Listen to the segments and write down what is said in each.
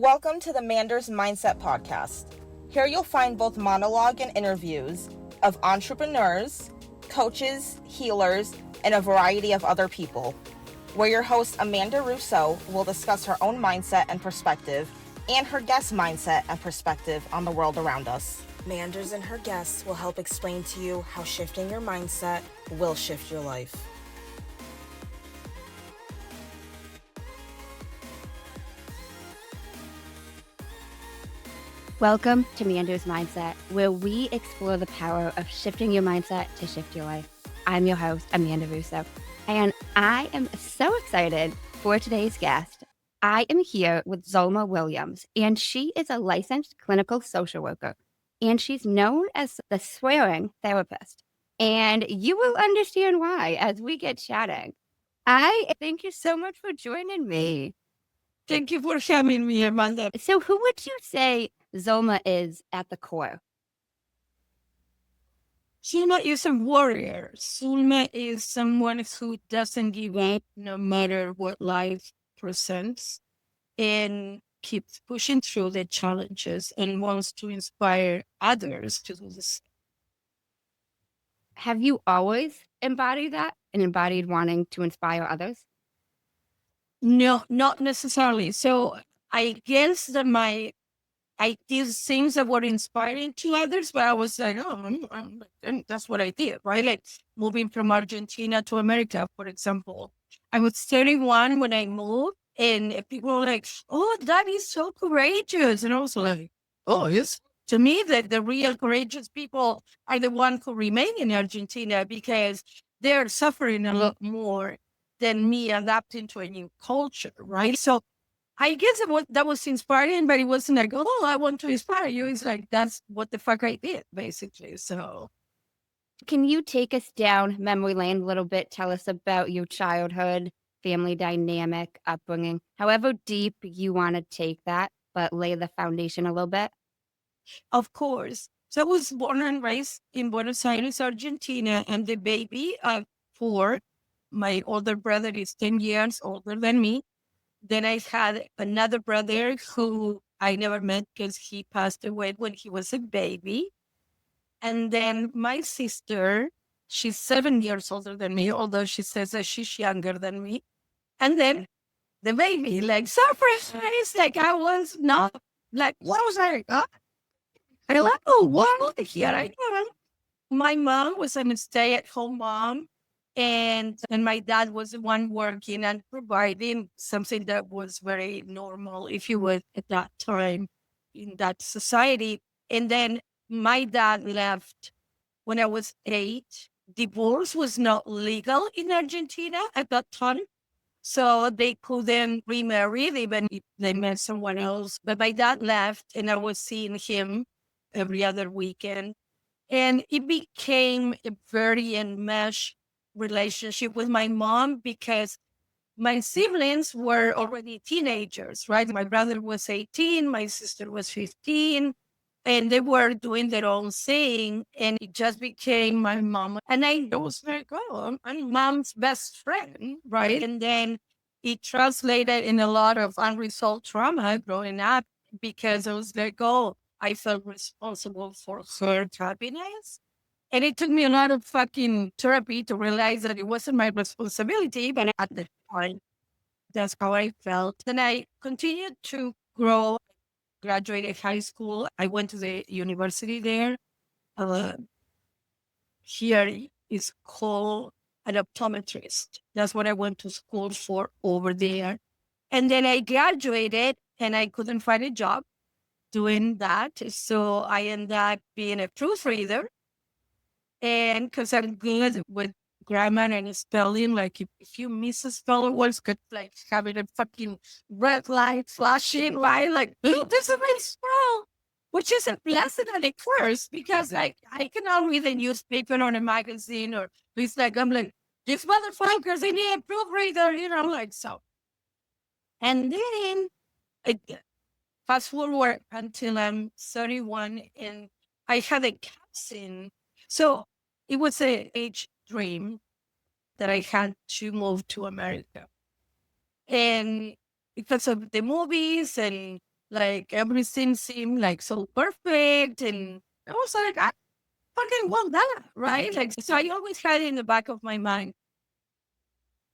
Welcome to the Manders Mindset Podcast. Here you'll find both monologue and interviews of entrepreneurs, coaches, healers, and a variety of other people, where your host Amanda Russo will discuss her own mindset and perspective and her guest mindset and perspective on the world around us. Manders and her guests will help explain to you how shifting your mindset will shift your life. Welcome to Manders Mindset, where we explore the power of shifting your mindset to shift your life. I'm your host, Amanda Russo, and I am so excited for today's guest. I am here with Zulma Williams, and she is a licensed clinical social worker, and she's known as the swearing therapist. And you will understand why as we get chatting. I thank you so much for joining me. Thank you for having me, Amanda. So who would you say Zulma is at the core? Zulma is a warrior. Zulma is someone who doesn't give up no matter what life presents and keeps pushing through the challenges and wants to inspire others to do this. Have you always embodied that and embodied wanting to inspire others? No, not necessarily. So I guess that I did things that were inspiring to others, but I was like, and that's what I did, right? Like moving from Argentina to America, for example. I was 31 when I moved, and people were like, oh, that is so courageous. And I was like, oh, yes. To me, the real courageous people are the ones who remain in Argentina because they're suffering a lot more than me adapting to a new culture, right? So I guess that was inspiring, but it wasn't like, oh, I want to inspire you. It's like, that's what the fuck I did, basically. So can you take us down memory lane a little bit? Tell us about your childhood, family dynamic, upbringing, however deep you want to take that, but lay the foundation a little bit. Of course. So I was born and raised in Buenos Aires, Argentina. I'm the baby of 4. My older brother is 10 years older than me. Then I had another brother who I never met because he passed away when he was a baby. And then my sister, she's 7 years older than me, although she says that she's younger than me. And then the baby, like, surprise, like I was not, like, what was I? I like, oh, wow, here I am. My mom was a stay-at-home mom. And my dad was the one working and providing something that was very normal, if you would, at that time in that society. And then my dad left when I was 8. Divorce was not legal in Argentina at that time. So they couldn't remarry even if they met someone else. But my dad left and I was seeing him every other weekend. And it became a very enmeshed relationship with my mom because my siblings were already teenagers, right? My brother was 18, my sister was 15, and they were doing their own thing. And it just became my mom. And I was like, oh, I'm mom's best friend, right? And then it translated in a lot of unresolved trauma growing up because I was like, oh, I felt responsible for her happiness. And it took me a lot of fucking therapy to realize that it wasn't my responsibility. But at the point, that's how I felt. Then I continued to grow, graduated high school. I went to the university there. Uh, Here is called an optometrist. That's what I went to school for over there. And then I graduated and I couldn't find a job doing that. So I ended up being a proofreader. And because I'm good with grammar and spelling, like if you miss a spelling, what's good, like having a fucking red light flashing, right? Like, oh, this is my spell, which is a blessing at the first because like I cannot read a newspaper or a magazine or it's like, I'm like, these motherfuckers, they need a proofreader, like so. And then I fast forward until I'm 31 and I had a cousin. So it was an age dream that I had to move to America. And because of the movies and Like everything seemed like so perfect. And I was like, I fucking want that, right? Like, so I always had it in the back of my mind.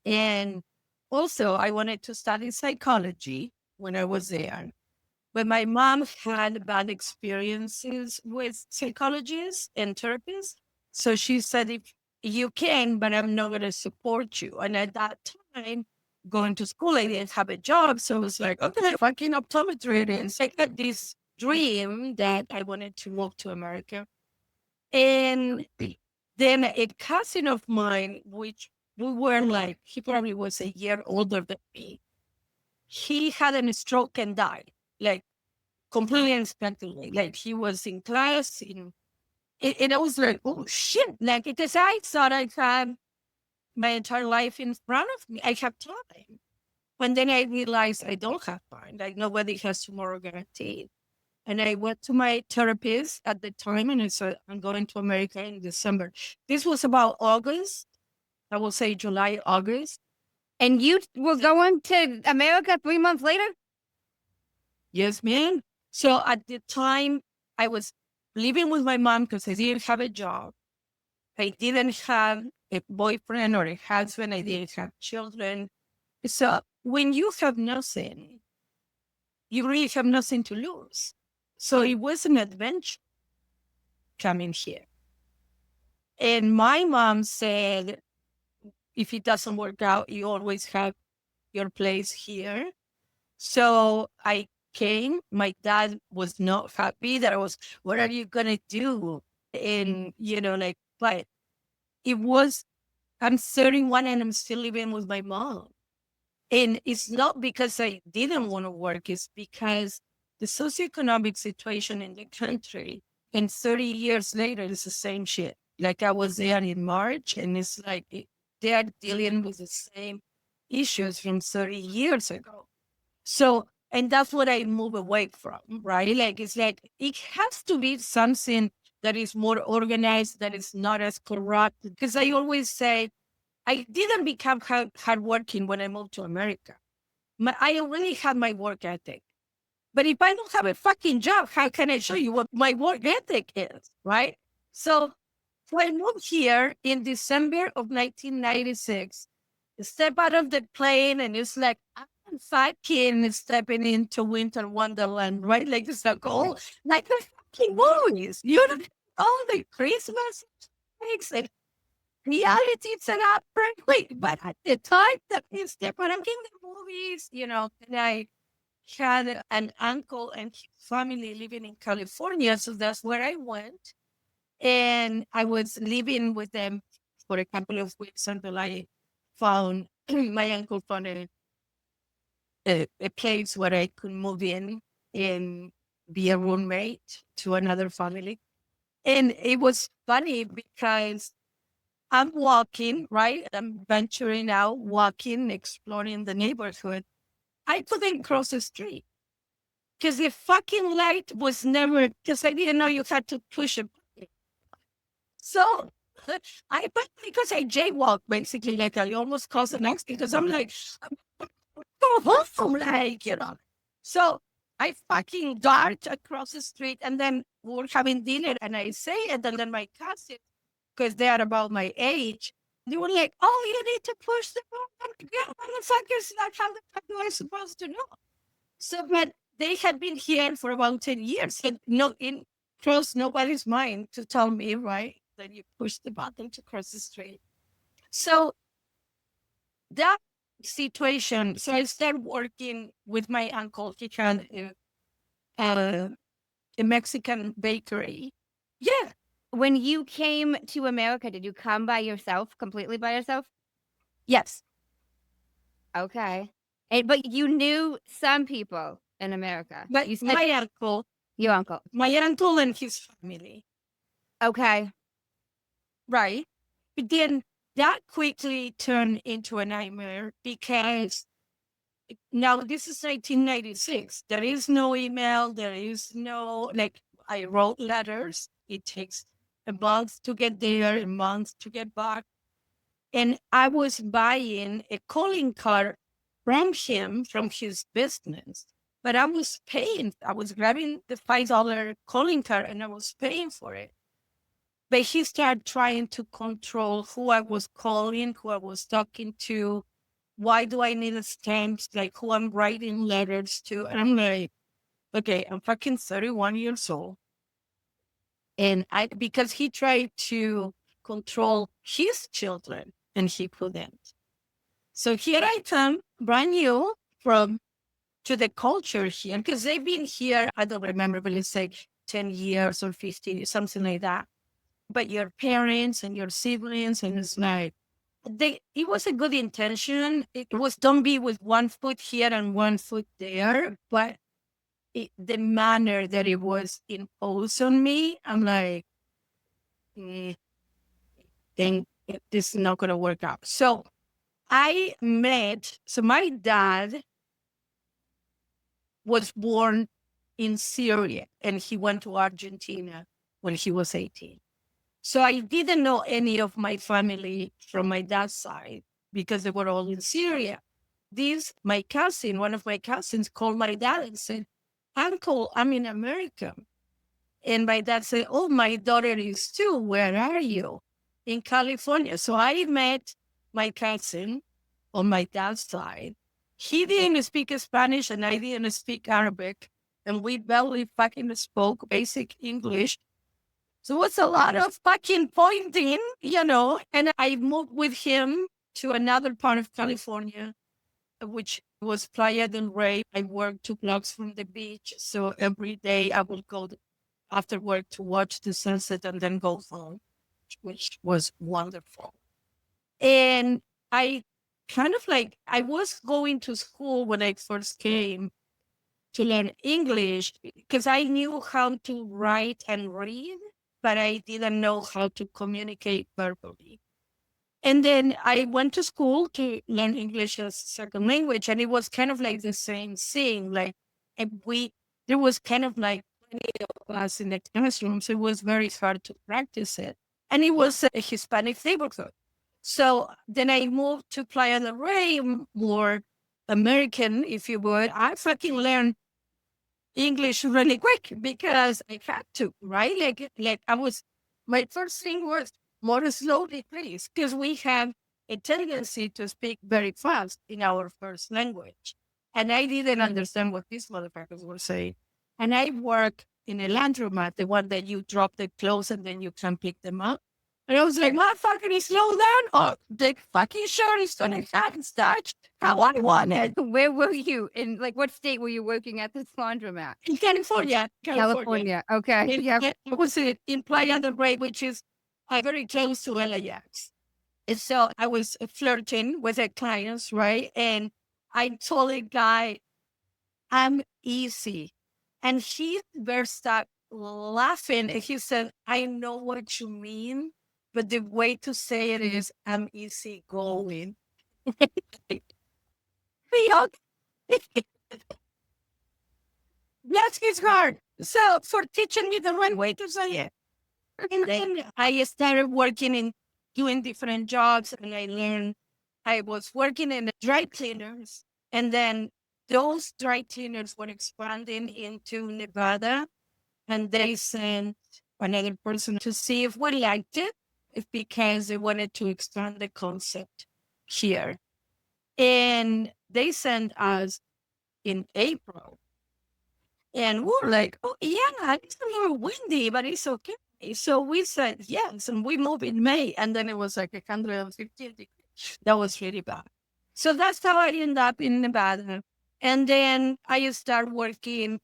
And also, I wanted to study psychology when I was there. But my mom had bad experiences with psychologists and therapists. So she said, if you can, but I'm not going to support you. And at that time, going to school, I didn't have a job. So I was like, okay, fucking optometry it is. I had this dream that I wanted to move to America. And then a cousin of mine, which we were like, he probably was a year older than me, he had a stroke and died. Like, completely unexpectedly. Like he was in class and I was like, oh shit. Like because I thought I had my entire life in front of me. I have time. And then I realized I don't have time. Like nobody has tomorrow guaranteed. And I went to my therapist at the time and I said, I'm going to America in December. This was about August. I will say July, August. And you were going to America 3 months later? Yes, ma'am. So at the time, I was living with my mom because I didn't have a job. I didn't have a boyfriend or a husband. I didn't have children. So when you have nothing, you really have nothing to lose. So it was an adventure coming here. And my mom said, if it doesn't work out, you always have your place here. So I came. My dad was not happy that I was, what are you going to do? And, like, but it was, I'm 31 and I'm still living with my mom. And it's not because I didn't want to work, it's because the socioeconomic situation in the country and 30 years later is the same shit. Like I was there in March and it's like they are dealing with the same issues from 30 years ago. So, and that's what I move away from, right? Like, it's like, it has to be something that is more organized, that is not as corrupt. Because I always say, I didn't become hardworking when I moved to America. I already had my work ethic. But if I don't have a fucking job, how can I show you what my work ethic is, right? So I moved here in December of 1996, step out of the plane, and it's like, I'm fucking stepping into winter wonderland, right? Like it's like, oh, like the fucking movies, all the Christmas eggs and reality set up perfectly. But at the time that we step out of the movies, and I had an uncle and his family living in California. So that's where I went. And I was living with them for a couple of weeks until I found, my uncle found a place where I could move in and be a roommate to another family. And it was funny because I'm walking, right? I'm venturing out, walking, exploring the neighborhood. I couldn't cross the street because the fucking light was never, because I didn't know you had to push a button. So because I jaywalk basically, like I almost caused an accident because I'm like, go home, like, So I fucking dart across the street and then we're having dinner and I say it. And then my cousins, because they are about my age, they were like, oh, you need to push the button. Yeah, motherfuckers, like, how the fuck am I supposed to know? So, but they had been here for about 10 years and it crossed nobody's mind to tell me, right, that you push the button to cross the street. So that situation, so I started working with my uncle. He had a Mexican bakery. Yeah. When you came to America, did you come by yourself, completely by yourself? Yes. Okay. But you knew some people in America. But You said your uncle. My uncle and his family. Okay. Right. But then that quickly turned into a nightmare because now this is 1996. There is no email. There is no, like, I wrote letters. It takes a month to get there, a month to get back. And I was buying a calling card from him, from his business. but I was paying. I was grabbing the $5 calling card and I was paying for it. But he started trying to control who I was calling, who I was talking to. Why do I need stamps? Like who I'm writing letters to. And I'm like, okay, I'm fucking 31 years old. And because he tried to control his children and he couldn't. So here I come, brand new to the culture here, because they've been here, I don't remember, but let's say 10 years or 15, something like that. But your parents and your siblings, and it's like, it was a good intention. It was don't be with one foot here and one foot there, but the manner that it was imposed on me, I'm like, then this is not going to work out. So my dad was born in Syria and he went to Argentina when he was 18. So I didn't know any of my family from my dad's side because they were all in Syria. One of my cousins called my dad and said, Uncle, I'm in America. And my dad said, oh, my daughter is too. Where are you? In California. So I met my cousin on my dad's side. He didn't speak Spanish and I didn't speak Arabic. And we barely fucking spoke basic English. So it was a lot of fucking pointing, and I moved with him to another part of California, which was Playa del Rey. I worked 2 blocks from the beach. So every day I would go after work to watch the sunset and then go home, which was wonderful. And I I was going to school when I first came to learn English because I knew how to write and read, but I didn't know how to communicate verbally. And then I went to school to learn English as a second language, and it was kind of like the same thing. Like there was kind of like 20 of us in the classroom, so it was very hard to practice it. And it was a Hispanic neighborhood. So then I moved to Playa del Rey, more American, if you would. I fucking learned English really quick because I had to, right? My first thing was more slowly, please, because we have a tendency to speak very fast in our first language. And I didn't understand what these motherfuckers were saying. And I work in a laundromat, the one that you drop the clothes and then you can pick them up. And I was like, motherfucker, slow down. Oh, the fucking shirt is on a cotton starch. How I want it. Where were you? In what state were you working at this laundromat? In California. California. Okay. Yeah. I was in Playa del Rey, which is very close to LAX. And so I was flirting with the clients, right? And I told a guy, I'm easy. And he burst out laughing. And he said, I know what you mean, but the way to say it is, I'm easy going. Yes, it's hard. So for teaching me the right way to say it. And then I started working in doing different jobs, and I learned I was working in the dry cleaners. And then those dry cleaners were expanding into Nevada, and they sent another person to see if we liked it, because they wanted to expand the concept here. And they sent us in April. And we were like, oh, yeah, it's a little windy, but it's okay. So we said yes, and we moved in May, and then it was like 115 degrees. That was really bad. So that's how I ended up in Nevada. And then I started working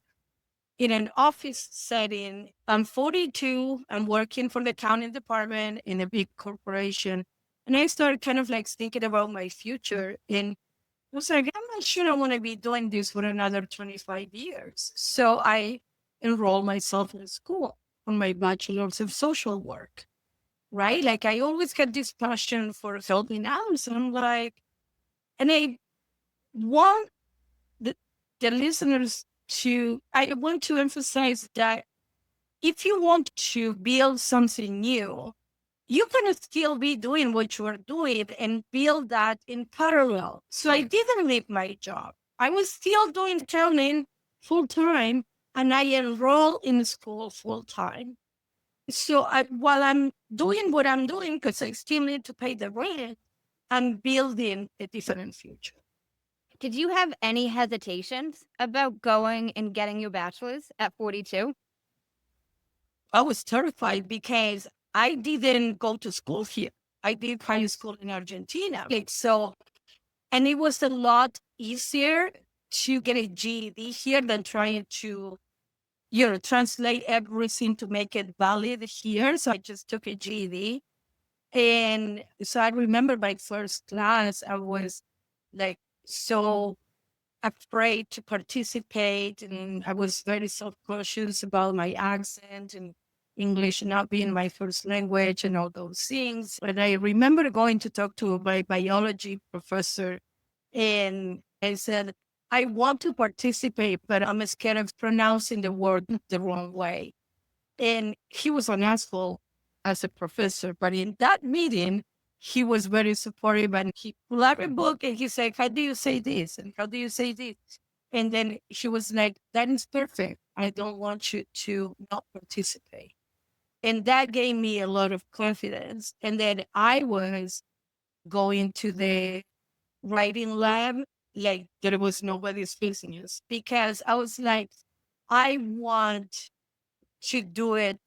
in an office setting. I'm 42. I'm working for the accounting department in a big corporation. And I started kind of thinking about my future. And I was like, I'm not sure I want to be doing this for another 25 years. So I enrolled myself in school on my bachelor's of social work, right? I always had this passion for helping others. And I'm like, and I want the listeners I want to emphasize that if you want to build something new, you can still be doing what you are doing and build that in parallel. So I didn't leave my job. I was still doing accounting full time, and I enroll in school full time. So while I'm doing what I'm doing, because I still need to pay the rent, I'm building a different future. Did you have any hesitations about going and getting your bachelor's at 42? I was terrified because I didn't go to school here. I did high school in Argentina. And it was a lot easier to get a GED here than trying to, translate everything to make it valid here. So I just took a GED. And so I remember my first class, I was like so afraid to participate. And I was very self-conscious about my accent and English not being my first language and all those things. And I remember going to talk to my biology professor, and I said, I want to participate, but I'm scared of pronouncing the word the wrong way. And he was an asshole as a professor. But in that meeting, he was very supportive, and he pulled out a book and he said, how do you say this? And how do you say this? And then she was like, that is perfect. I don't want you to not participate. And that gave me a lot of confidence. And then I was going to the writing lab like there was nobody's business, because I was like, I want to do it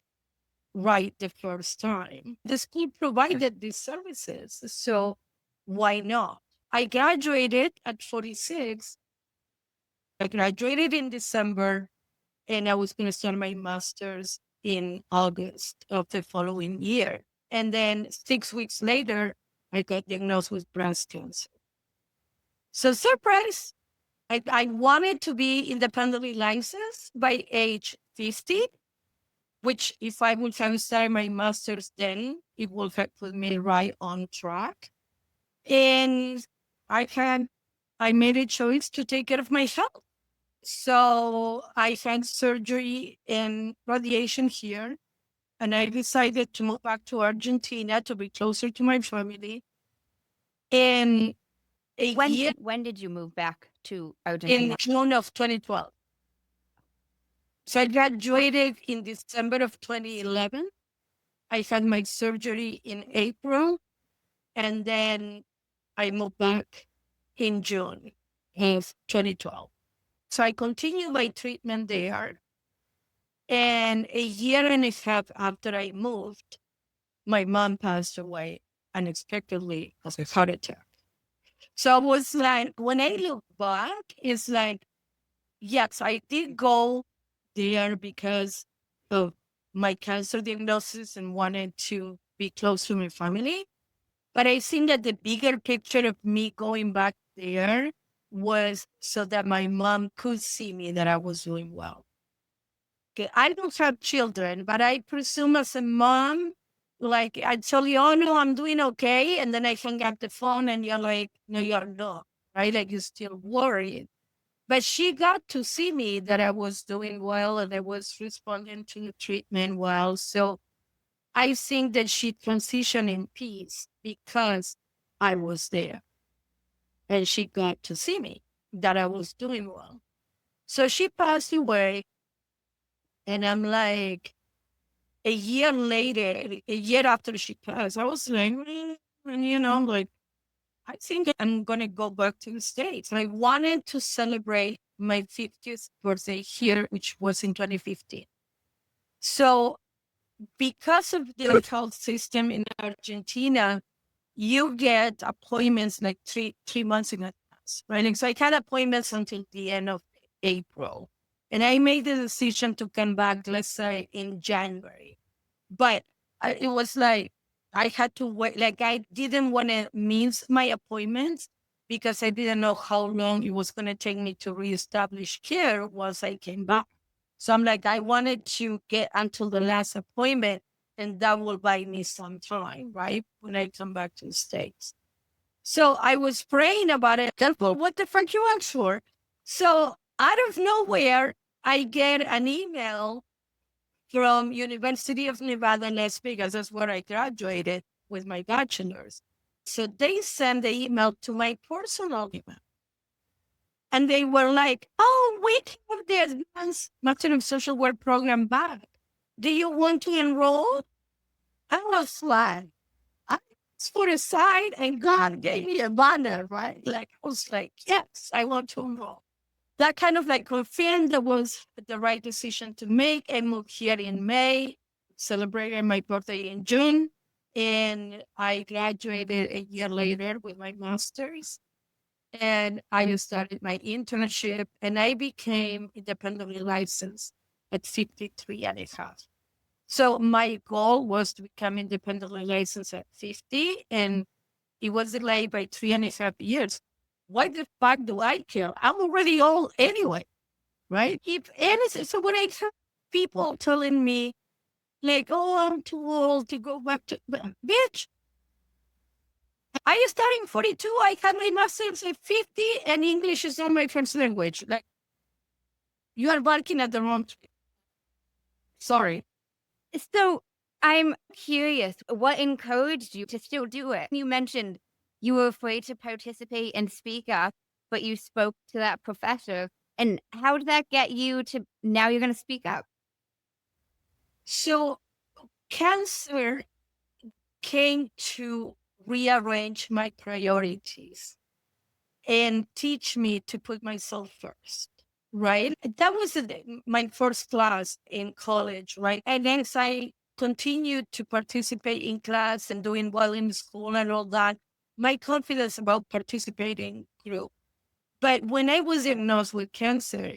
right the first time. The school provided these services, so why not? I graduated at 46. I graduated in December, and I was going to start my master's in August of the following year. And then 6 weeks later, I got diagnosed with breast cancer. So surprise, I wanted to be independently licensed by age 50, which if I would have started my master's then, it would have put me right on track. And I made a choice to take care of my health. So I had surgery and radiation here, and I decided to move back to Argentina to be closer to my family. And When did you move back to in Argentina? June of 2012. So I graduated in December of 2011. I had my surgery in April, and then I moved back in June of 2012. So I continued my treatment there. And a year and a half after I moved, my mom passed away unexpectedly of a heart attack. So I was like, when I look back, it's like, yes, I did go there because of my cancer diagnosis and wanted to be close to my family. But I think that the bigger picture of me going back there was so that my mom could see me that I was doing well. Okay, I don't have children, but I presume as a mom, like I tell you, oh no, I'm doing okay. And then I hang up the phone and you're like, no, you're not, right? Like you're still worried. But she got to see me that I was doing well and I was responding to the treatment well. So I think that she transitioned in peace because I was there and she got to see me that I was doing well. So she passed away, and I'm like, a year later, a year after she passed, I was like, like, I think I'm going to go back to the States. I wanted to celebrate my 50th birthday here, which was in 2015. So because of the health system in Argentina, you get appointments like three months in advance, right? And so I had appointments until the end of April. And I made the decision to come back, let's say, in January. But it was like, I had to wait. Like, I didn't want to miss my appointments because I didn't know how long it was going to take me to reestablish care once I came back. So I'm like, I wanted to get until the last appointment, and that will buy me some time, right? When I come back to the States. So I was praying about it. Well, what the fuck you asked for? So out of nowhere, I get an email from University of Nevada, Las Vegas. That's where I graduated with my bachelor's. So they send the email to my personal email. And they were like, oh, we have the advanced Master of Social Work program back. Do you want to enroll? I was like, I put aside and God gave me a banner, right? Like, I was like, yes, I want to enroll. That kind of like confirmed that was the right decision to make. I moved here in May, celebrated my birthday in June, and I graduated a year later with my master's. And I started my internship and I became independently licensed at 53 and a half. So my goal was to become independently licensed at 50, and it was delayed by 3.5 years. Why the fuck do I care? I'm already old anyway, right? If anything, so when I have people telling me, like, oh, I'm too old to go back to, bitch, I started in 42. I had my master's at 50, and English is not my first language. Like, you are barking at the wrong tree. Sorry. So I'm curious, what encouraged you to still do it? You mentioned you were afraid to participate and speak up, but you spoke to that professor. And how did that get you to now you're going to speak up? So, cancer came to rearrange my priorities and teach me to put myself first, right? That was my first class in college, right? And as I continued to participate in class and doing well in school and all that, my confidence about participating grew. But when I was diagnosed with cancer,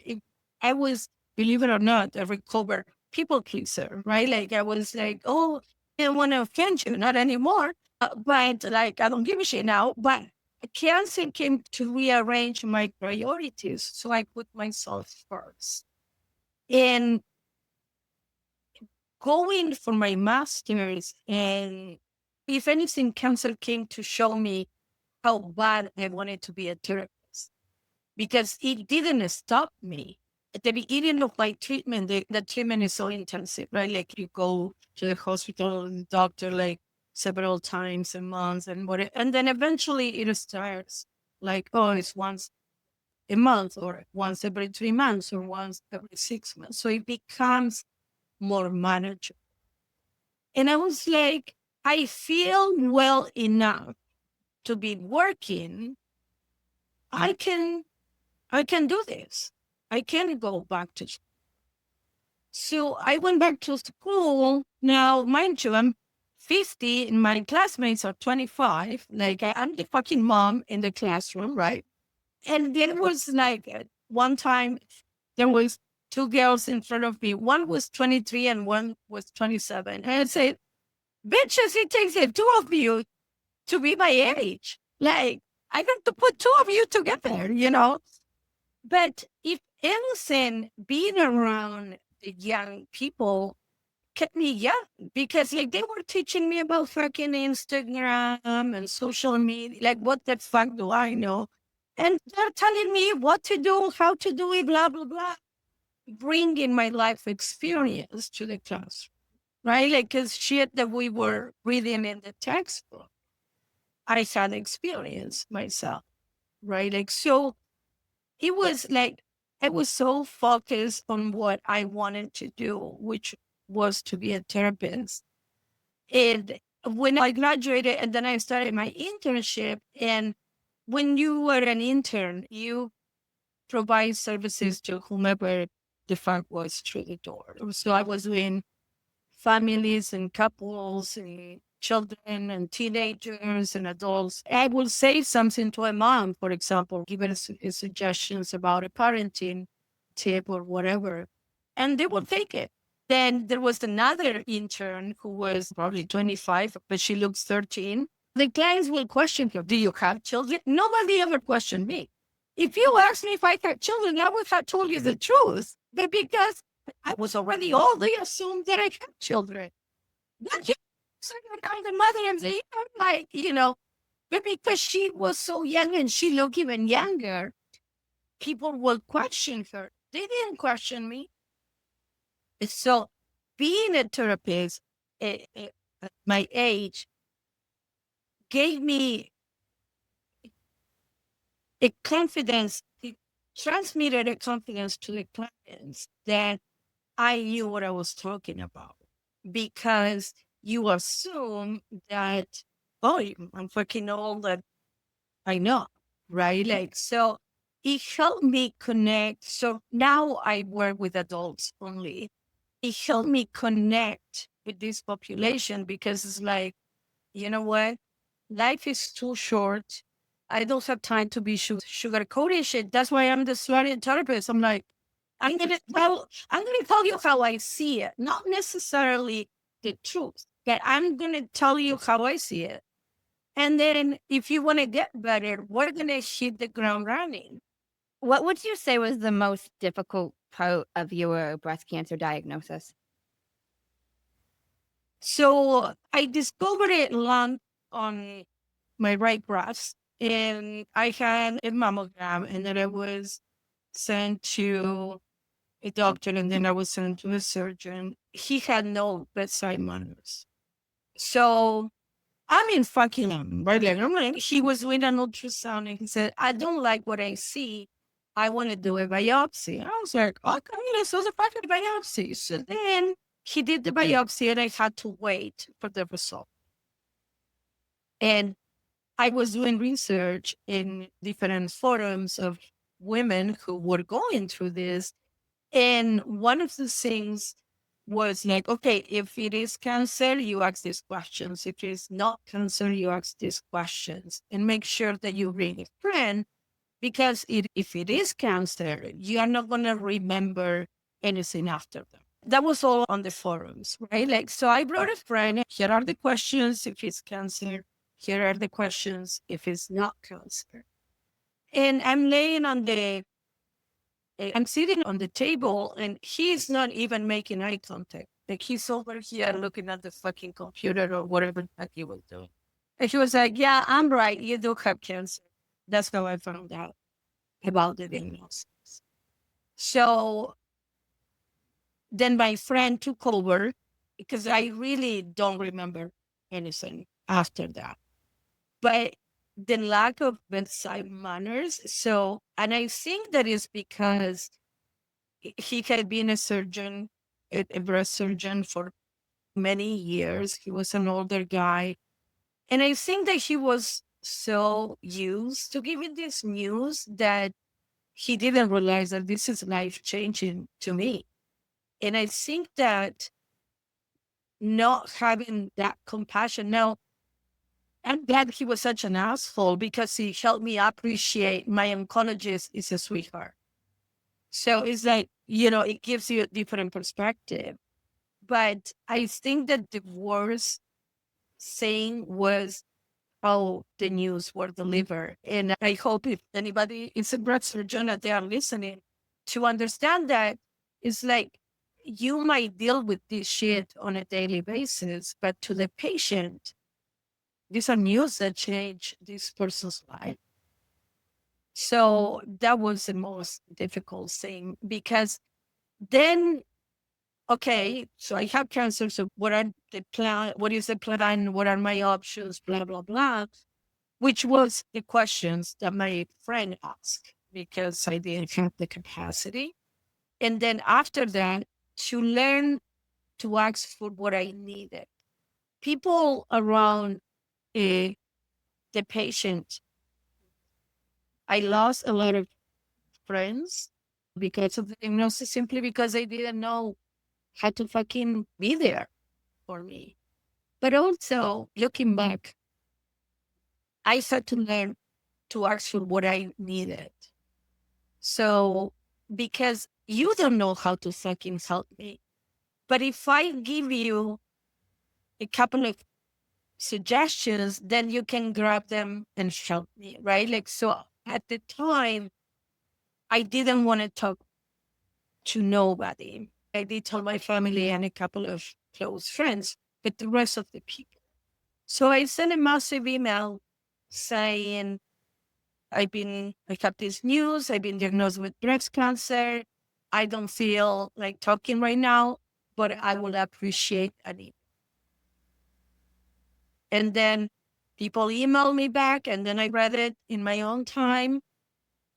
I was, believe it or not, a recovered people pleaser, right? Like I was like, oh, I don't want to offend you, not anymore. But like, I don't give a shit now. But cancer came to rearrange my priorities. So I put myself first. And going for my master's, and if anything, cancer came to show me how bad I wanted to be a therapist, because it didn't stop me. At the beginning of my treatment, the treatment is so intensive, right? Like you go to the hospital and doctor like several times a month and what, and then eventually it starts like, oh, it's once a month or once every 3 months or once every 6 months. So it becomes more manageable. And I was like, I feel well enough to be working. I can do this. I can go back to school. So I went back to school. Now, mind you, I'm 50 and my classmates are 25. Like I'm the fucking mom in the classroom, right? And there was like one time there was two girls in front of me. One was 23 and one was 27. And I said, bitches, it takes the two of you to be my age. Like I got to put two of you together, you know? But if anything, being around the young people kept me young, because like they were teaching me about fucking Instagram and social media. Like, what the fuck do I know? And they're telling me what to do, how to do it, blah, blah, blah. Bringing my life experience to the class, right? Like, because shit that we were reading in the textbook, I had experience myself, right? Like, so it was like I was so focused on what I wanted to do, which was to be a therapist. And when I graduated and then I started my internship, and when you were an intern, you provide services to whomever the fuck was through the door. So I was doing families and couples and children and teenagers and adults. I will say something to a mom, for example, give her suggestions about a parenting tip or whatever, and they will take it. Then there was another intern who was probably 25, but she looks 13. The clients will question her, do you have children? Nobody ever questioned me. If you asked me if I had children, I would have told you the truth. But because I was already old, they assumed that I had children. Not you. So I'm the mother and I'm like, but because she was so young and she looked even younger, people will question her. They didn't question me. So being a therapist at my age gave me a confidence transmitted a confidence to the clients that I knew what I was talking about, because you assume that, oh, I'm fucking old, that I know, right? Like, so it helped me connect. So now I work with adults only. It helped me connect with this population, because it's like, you know what? Life is too short. I don't have time to be sugar coated shit. That's why I'm the slutty therapist. I'm like, I'm gonna tell you how I see it, not necessarily the truth, but I'm gonna tell you how I see it. And then if you want to get better, we're gonna hit the ground running. What would you say was the most difficult part of your breast cancer diagnosis? So I discovered a lump on my right breast, and I had a mammogram, and then I was sent to a doctor, and then I was sent to a surgeon. He had no bedside manners. So I'm in fucking right? Like, I'm like, he was doing an ultrasound, and he said, I don't like what I see. I want to do a biopsy. I was like, okay, let's do the fucking biopsy. So then he did the biopsy, and I had to wait for the result. And I was doing research in different forums of women who were going through this. And one of the things was like, okay, if it is cancer, you ask these questions. If it is not cancer, you ask these questions, and make sure that you bring a friend, because if it is cancer, you are not going to remember anything after them. That was all on the forums, right? Like, so I brought a friend. Here are the questions if it's cancer. Here are the questions if it's not cancer. And I'm sitting on the table, and he's not even making eye contact. Like, he's over here looking at the fucking computer or whatever that he was doing. And he was like, yeah, I'm right. You do have cancer. That's how I found out about the diagnosis. So then my friend took over, because I really don't remember anything after that. But the lack of bedside manners. So, and I think that is because he had been a surgeon, a breast surgeon for many years. He was an older guy. And I think that he was so used to giving this news that he didn't realize that this is life changing to me. And I think that not having that compassion. Now, I'm glad he was such an asshole, because he helped me appreciate my oncologist is a sweetheart. So it's like, it gives you a different perspective. But I think that the worst thing was how the news were delivered. And I hope if anybody is a breast surgeon that they are listening, to understand that it's like, you might deal with this shit on a daily basis, but to the patient, these are news that change this person's life. So that was the most difficult thing, because then, okay, so I have cancer. So what are the plan? What is the plan? What are my options? Blah, blah, blah, which was the questions that my friend asked, because I didn't have the capacity. And then after that, to learn to ask for what I needed. People around the patient, I lost a lot of friends because of the diagnosis, simply because they didn't know how to fucking be there for me. But also, looking back, I had to learn to ask for what I needed. So, because you don't know how to fucking help me. But if I give you a couple of suggestions, then you can grab them and help me, right? Like, so at the time, I didn't want to talk to nobody. I did tell my family and a couple of close friends, but the rest of the people. So I sent a massive email saying, I have this news. I've been diagnosed with breast cancer. I don't feel like talking right now, but I will appreciate an email. And then people emailed me back, and then I read it in my own time.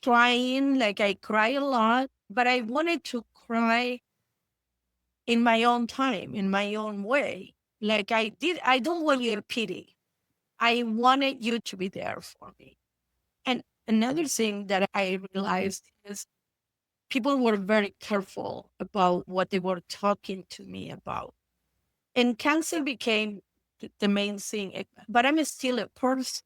crying, like I cry a lot, but I wanted to cry in my own time, in my own way. Like I don't want your pity. I wanted you to be there for me. And another thing that I realized is people were very careful about what they were talking to me about. And cancer became the main thing. But I'm still a person.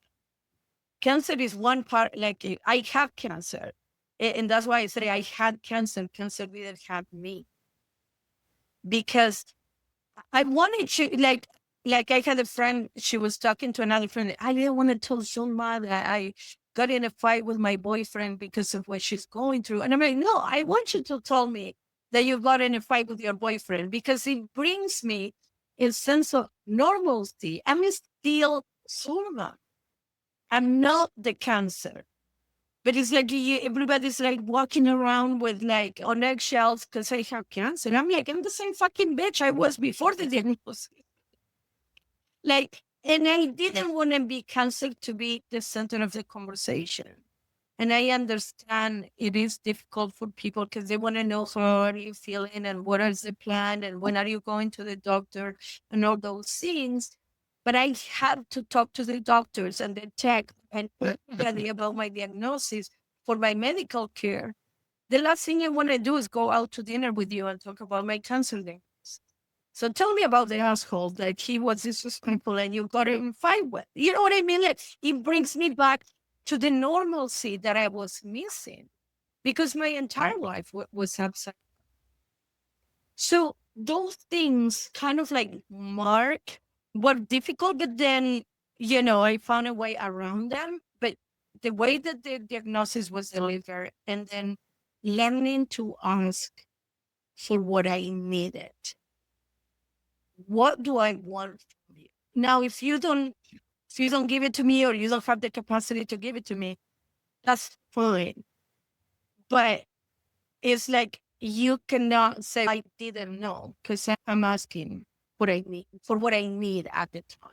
Cancer is one part, like I have cancer. And that's why I say I had cancer. Cancer didn't have me. Because I wanted to, like I had a friend, she was talking to another friend. I didn't want to tell Zulma that I got in a fight with my boyfriend because of what she's going through. And I'm like, no, I want you to tell me that you got in a fight with your boyfriend because it brings me a sense of normalcy. I'm still Zulma. I'm not the cancer. But it's like everybody's like walking around with like on eggshells because I have cancer. I'm like, I'm the same fucking bitch I was before the diagnosis. Like, and I didn't want to be cancer to be the center of the conversation. And I understand it is difficult for people because they want to know how are you feeling and what is the plan and when are you going to the doctor and all those things. But I had to talk to the doctors and the tech and everybody about my diagnosis for my medical care. The last thing I want to do is go out to dinner with you and talk about my cancer diagnosis. So tell me about the asshole that he was disrespectful and you got him in fight with. You know what I mean? Like it brings me back to the normalcy that I was missing because my entire life was upside. So those things kind of like were difficult, but then, I found a way around them. But the way that the diagnosis was delivered and then learning to ask for what I needed. What do I want from you? Now, if you don't give it to me or you don't have the capacity to give it to me, that's fine. But it's like you cannot say I didn't know because I'm asking what I need for what I need at the time.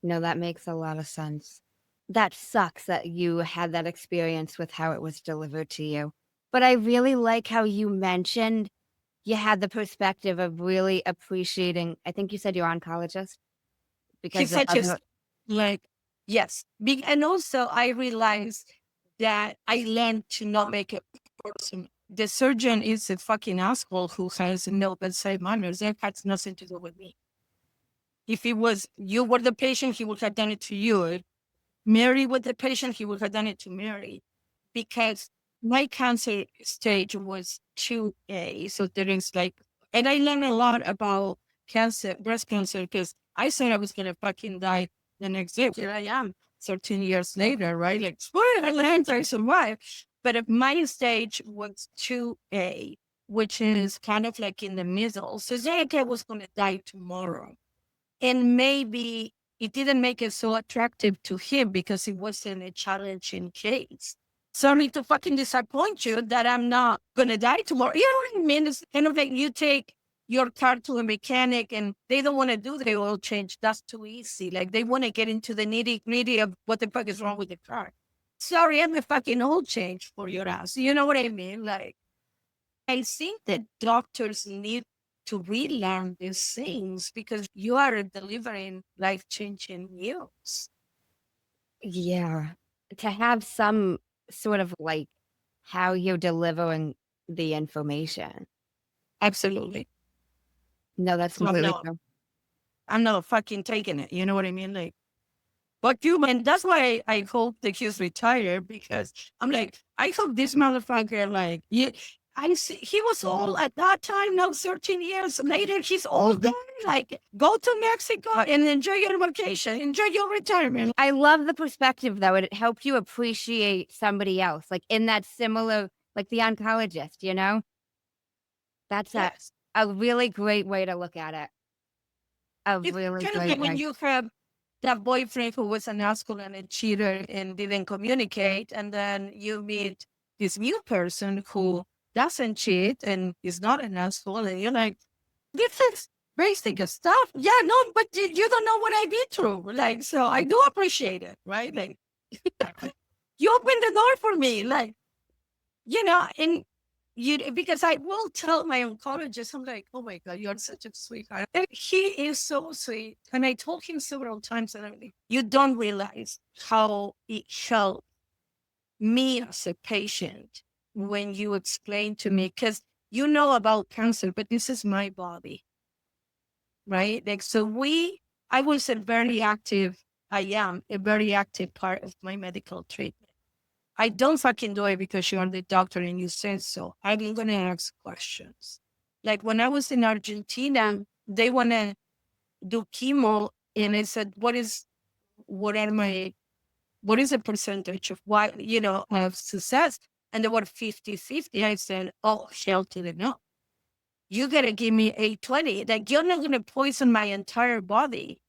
No, that makes a lot of sense. That sucks that you had that experience with how it was delivered to you. But I really like how you mentioned you had the perspective of really appreciating, I think you said you're oncologist. He Because said just like, yes. And also I realized that I learned to not make a person. The surgeon is a fucking asshole who has no bedside manners. That has nothing to do with me. If it was you were the patient, he would have done it to you. Mary was the patient, he would have done it to Mary. Because my cancer stage was 2A. So there is like, and I learned a lot about cancer, breast cancer, because I thought I was going to fucking die the next day. Here I am 13 years later, right? Like, spoiler alert, I survived. But if my stage was 2A, which is kind of like in the middle. So it's like I was going to die tomorrow. And maybe it didn't make it so attractive to him because it wasn't a challenging case. Sorry to fucking disappoint you that I'm not going to die tomorrow. You know what I mean? It's kind of like you take your car to a mechanic and they don't want to do the oil change. That's too easy. Like they want to get into the nitty gritty of what the fuck is wrong with the car. Sorry, I'm a fucking oil change for your ass. You know what I mean? Like, I think that doctors need to relearn these things because you are delivering life-changing news. Yeah. To have some sort of like how you're delivering the information. Absolutely. No, that's So completely true. I'm not fucking taking it. You know what I mean? Like, but you, and that's why I hope that he's retired because I'm like, I hope this motherfucker, like, I see he was old at that time. Now, 13 years later, he's older. Like, go to Mexico and enjoy your vacation, enjoy your retirement. I love the perspective though. It helped you appreciate somebody else, like in that similar, like the oncologist, you know? That's Yes. a really great way to look at it. A It's really kind of great like when way. you have that boyfriend who was an asshole and a cheater and didn't communicate, and then you meet this new person who doesn't cheat and is not an asshole, and you're like, this is basic stuff. Yeah, no, but you don't know what I've been through. Like, so I do appreciate it, right? Like, You opened the door for me, like, and because I will tell my oncologist, I'm like, oh my God, you're such a sweetheart. And he is so sweet. And I told him several times, and I'm like, you don't realize how it helped me as a patient when you explain to me, because you know about cancer, but this is my body, right? Like, I was a very active, I am a very active part of my medical treatment. I don't fucking do it because you're the doctor and you said so. I'm going to ask questions. Like when I was in Argentina, they want to do chemo. And I said, what are my, what is the percentage of of success? And they were 50-50. I said, oh, hell to the no. You got to give me 820. Like you're not going to poison my entire body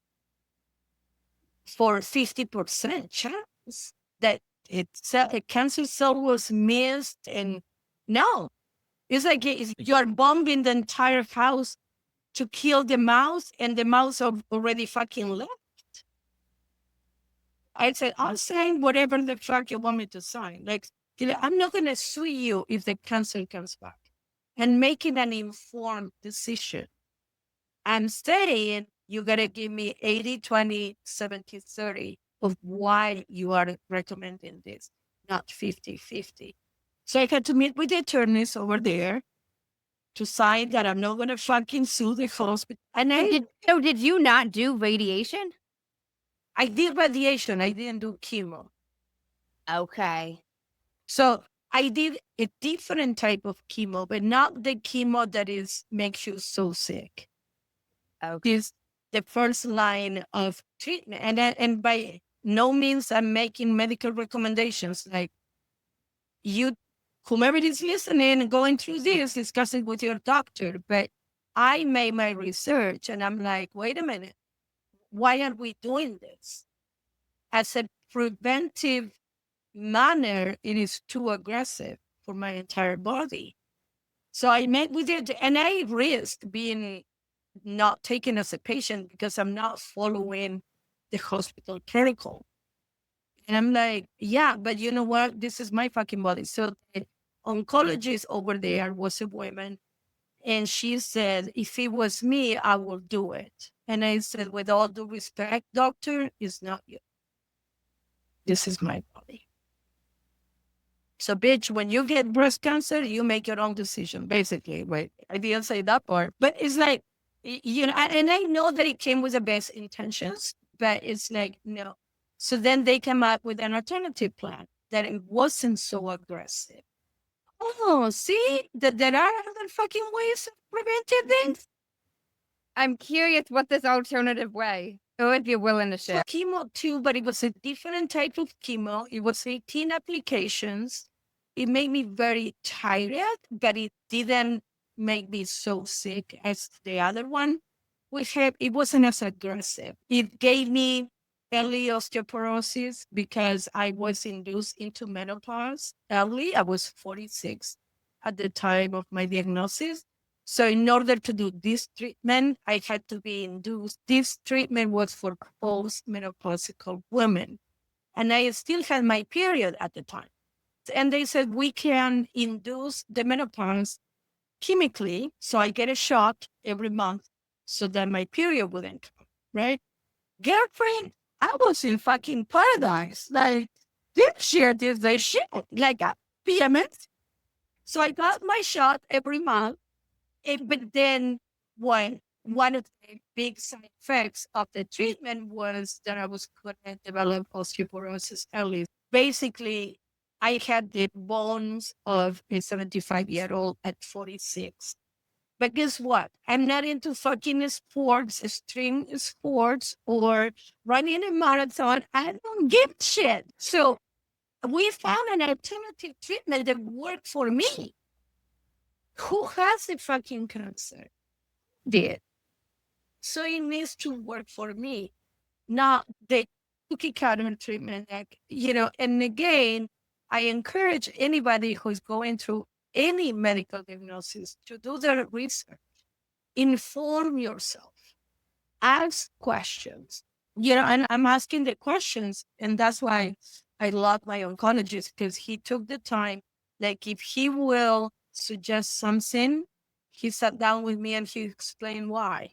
for 50% chance that a cancer cell was missed. And no, it's like you're bombing the entire house to kill the mouse, and the mouse already fucking left. I said, I'll sign whatever the fuck you want me to sign. Like, I'm not going to sue you if the cancer comes back. And making an informed decision. I'm saying you got to give me 80-20-70-30 of why you are recommending this, not 50-50. So I had to meet with the attorneys over there to sign that I'm not going to fucking sue the hospital. And Did you not do radiation? I did radiation. I didn't do chemo. Okay. So I did a different type of chemo, but not the chemo that makes you so sick. Okay. This the first line of treatment, and by no means I'm making medical recommendations. Like you, whomever is listening, going through this, discuss it with your doctor. But I made my research, and I'm like, wait a minute, why are we doing this as a preventive manner? It is too aggressive for my entire body. So I met with it, and I risk being not taken as a patient because I'm not following the hospital protocol. And I'm like, yeah, but you know what? This is my fucking body. So the oncologist over there was a woman, and she said, if it was me, I will do it. And I said, with all due respect, doctor, it's not you. This is my body. So, bitch, when you get breast cancer, you make your own decision, basically. Right? I didn't say that part, but it's like, and I know that it came with the best intentions, but it's like, no. So then they came up with an alternative plan that it wasn't so aggressive. Oh, see that there are other fucking ways of preventing things. I'm curious what this alternative way, or if you're willing to share. Chemo too, but it was a different type of chemo. It was 18 applications. It made me very tired, but it didn't make me so sick as the other one. It wasn't as aggressive. It gave me early osteoporosis because I was induced into menopause early. I was 46 at the time of my diagnosis. So in order to do this treatment, I had to be induced. This treatment was for post-menopausal women. And I still had my period at the time. And they said, we can induce the menopause chemically. So I get a shot every month so that my period wouldn't come, right? Girlfriend, I was in fucking paradise. Like, this year, this shit, like a PMS. So I got my shot every month. But then one of the big side effects of the treatment was that I was going to develop osteoporosis early. Basically, I had the bones of a 75-year-old at 46. But guess what? I'm not into fucking sports, extreme sports, or running a marathon. I don't give a shit. So we found an alternative treatment that worked for me. Who has the fucking cancer? Did. So it needs to work for me, not the cookie cutter treatment. And again, I encourage anybody who's going through any medical diagnosis to do their research, inform yourself, ask questions, and I'm asking the questions. And that's why I love my oncologist because he took the time. Like if he will suggest something, he sat down with me and he explained why.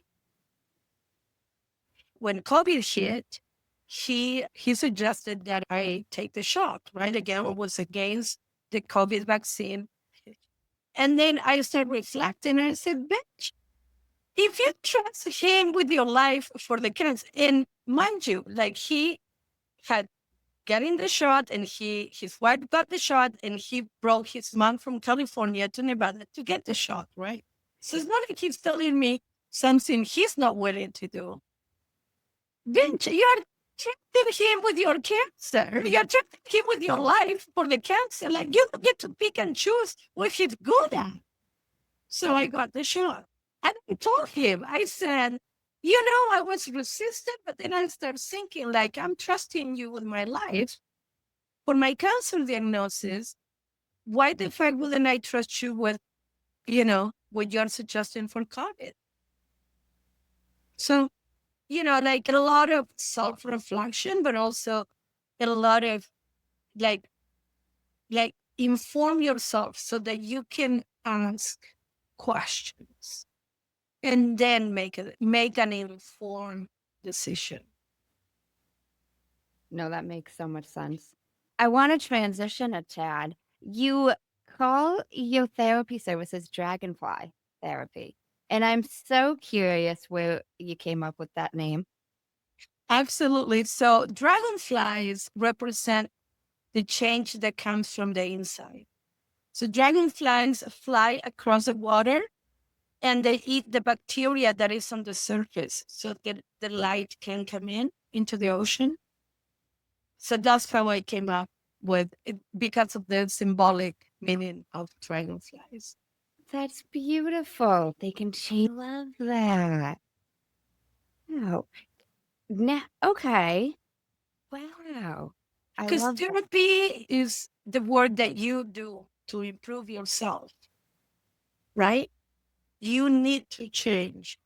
When COVID hit, he suggested that I take the shot, right? Again, it was against the COVID vaccine. And then I started reflecting and I said, bitch, if you trust him with your life for the cancer, and mind you, like he had getting the shot and his wife got the shot and he brought his mom from California to Nevada to get the shot, right? So it's not like he's telling me something he's not willing to do. Bitch, you're trusting him with your cancer. You're trusting him with your life for the cancer. Like you don't get to pick and choose what he's good at. So I got the shot. And I told him, I said, you know, I was resistant, but then I started thinking, like, I'm trusting you with my life for my cancer diagnosis. Why the fuck wouldn't I trust you with, what you're suggesting for COVID? So, like a lot of self-reflection, but also a lot of like inform yourself so that you can ask questions and then make an informed decision. No, that makes so much sense. I want to transition a tad. You call your therapy services Dragonfly Therapy. And I'm so curious where you came up with that name. Absolutely. So dragonflies represent the change that comes from the inside. So dragonflies fly across the water and they eat the bacteria that is on the surface so that the light can come into the ocean. So that's how I came up with it because of the symbolic meaning of dragonflies. That's beautiful. They can change. Love that. Oh, okay. Wow. I Because love that. therapy is the work that you do to improve yourself, right? You need to change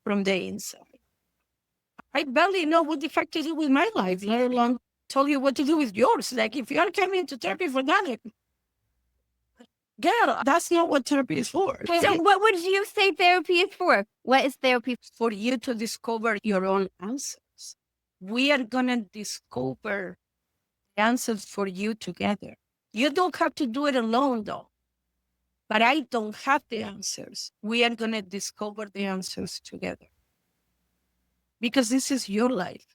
from the inside. I barely know what the fuck to do with my life, let alone tell you what to do with yours. Like, if you're coming to therapy for that, like, girl, that's not what therapy is for. So, what would you say therapy is for? What is therapy For you to discover your own answers. We are going to discover the answers for you together. You don't have to do it alone, though. But I don't have the answers. We are going to discover the answers together. Because this is your life.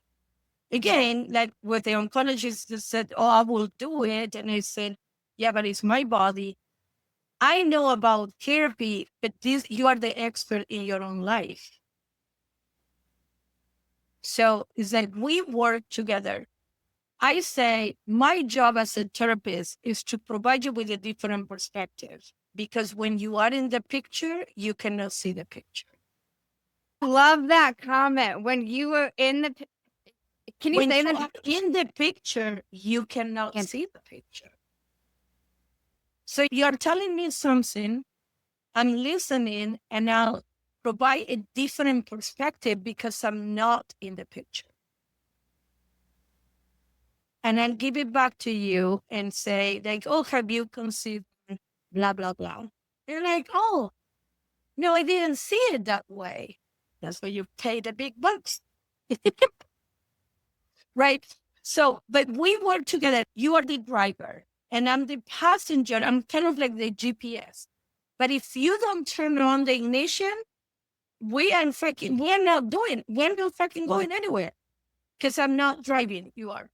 Again, like with the oncologist that said, oh, I will do it. And I said, yeah, but it's my body. I know about therapy, but you are the expert in your own life. So it's like we work together. I say my job as a therapist is to provide you with a different perspective, because when you are in the picture, you cannot see the picture. Love that comment. When you were in the, can you When say you that? are in the picture, you cannot see the picture. So you're telling me something, I'm listening, and I'll provide a different perspective because I'm not in the picture. And I'll give it back to you and say, like, oh, have you considered blah, blah, blah. You're like, oh, no, I didn't see it that way. That's why you pay the big bucks. Right? So, but we work together. You are the driver and I'm the passenger. I'm kind of like the GPS. But if you don't turn on the ignition, we're not fucking going anywhere because I'm not driving. You are.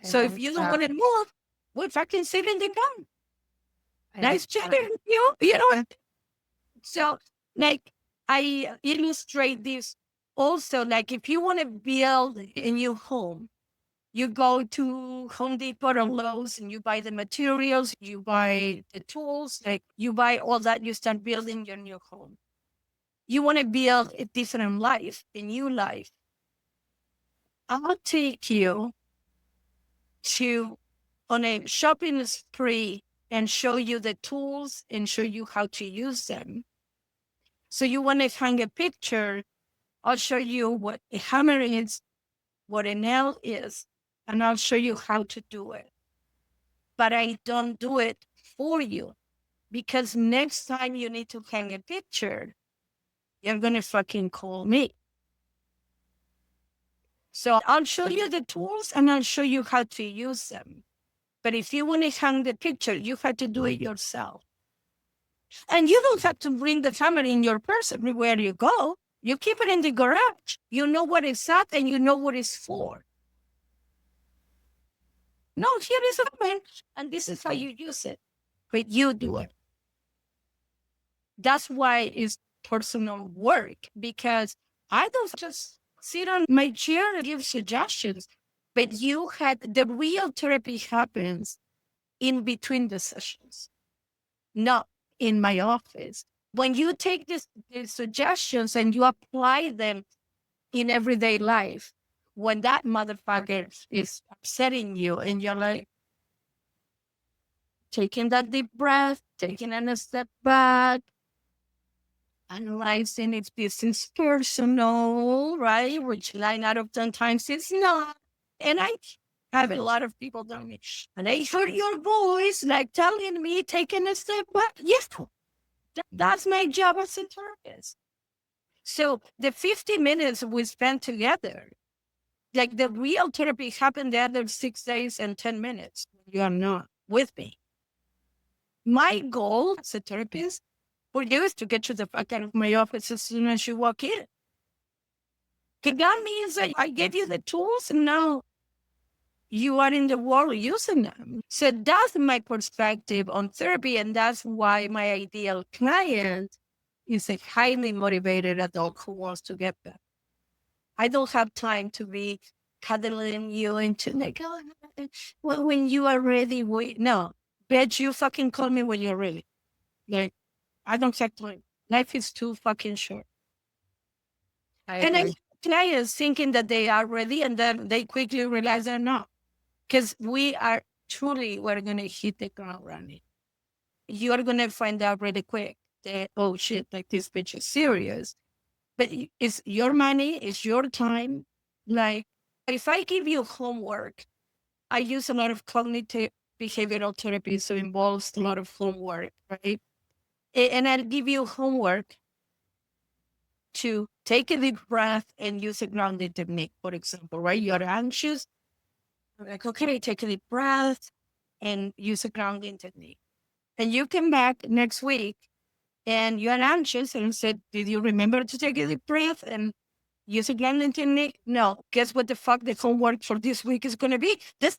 So if you don't want to move, we're fucking sitting in the car. Nice chatting with you know. So, like, I illustrate this also. Like, if you want to build a new home, you go to Home Depot or Lowe's and you buy the materials, you buy the tools, like you buy all that, you start building your new home. You want to build a different life, a new life. I'll take you on a shopping spree and show you the tools and show you how to use them. So you want to hang a picture, I'll show you what a hammer is, what a nail is, and I'll show you how to do it. But I don't do it for you, because next time you need to hang a picture, you're going to fucking call me. So I'll show you the tools and I'll show you how to use them. But if you want to hang the picture, you have to do it yourself. And you don't have to bring the camera in your purse everywhere you go. You keep it in the garage. You know what it's at and you know what it's for. No, here is a camera, and this is how you use it. But you do it. That's why it's personal work, because I don't just sit on my chair and give suggestions. But you had the real therapy happens in between the sessions, not in my office. When you take these suggestions and you apply them in everyday life, when that motherfucker is upsetting you and you're like, taking that deep breath, taking a step back, analyzing if this is personal, right? Which 9 out of 10 times it's not. And I have a lot of people tell me, and I heard your voice like telling me, taking a step back. Yes, that's my job as a therapist. So the 50 minutes we spent together, like the real therapy happened the other 6 days and 10 minutes. You are not with me. My goal as a therapist for you is to get you the fuck out of my office as soon as you walk in. That means that I gave you the tools and now you are in the world using them. So that's my perspective on therapy. And that's why my ideal client is a highly motivated adult who wants to get better. I don't have time to be cuddling you into like, oh, well, when you are ready, wait. No, bitch, you fucking call me when you're ready. Like, I don't have time. Life is too fucking short. And I clients thinking that they are ready and then they quickly realize they're not. Because we're going to hit the ground running. You're going to find out really quick that, oh shit, like this bitch is serious. But it's your money, it's your time. Like, if I give you homework, I use a lot of cognitive behavioral therapy, so it involves a lot of homework, right? And I'll give you homework to take a deep breath and use a grounding technique, for example, right? You're anxious. I'm like, okay, take a deep breath and use a grounding technique. And you come back next week and you're anxious and said, did you remember to take a deep breath and use a grounding technique? No. Guess what the fuck the homework for this week is going to be? This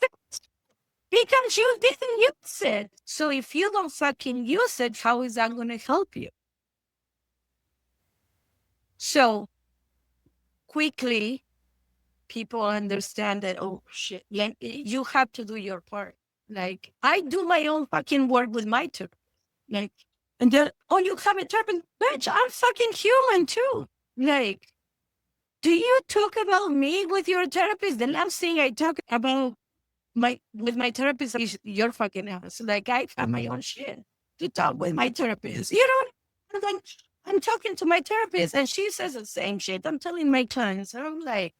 because you didn't use it. So if you don't fucking use it, how is that going to help you? So quickly, people understand that, oh shit, you have to do your part. Like, I do my own fucking work with my therapist. Like, and then, oh, you have a therapist? Bitch, I'm fucking human too. Like, do you talk about me with your therapist? The last thing I talk about with my therapist is your fucking ass. Like, I have my own shit to talk with my therapist. You know, I'm talking to my therapist and she says the same shit. I'm telling my clients. I'm like,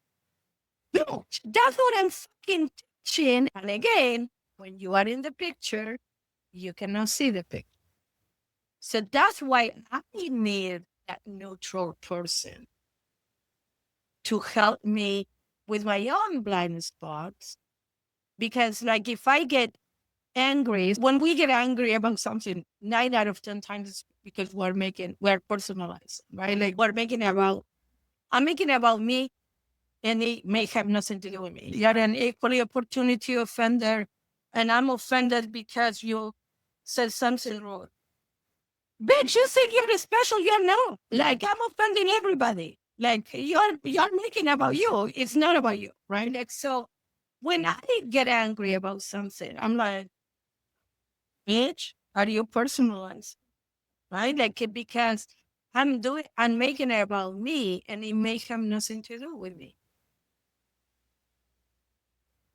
no, that's what I'm fucking teaching. And again, when you are in the picture, you cannot see the picture. So that's why I need that neutral person to help me with my own blind spots. Because like if I get angry, when we get angry about something, 9 out of 10 times it's because we're personalizing, right? Like I'm making about me and it may have nothing to do with me. You're an equally opportunity offender and I'm offended because you said something wrong. Bitch, you think you're special, you're no. Like I'm offending everybody. Like you're making about you. It's not about you, right? Like so when I get angry about something, I'm like, bitch, are you personalized? Right? Like, because I'm making it about me and it may have nothing to do with me.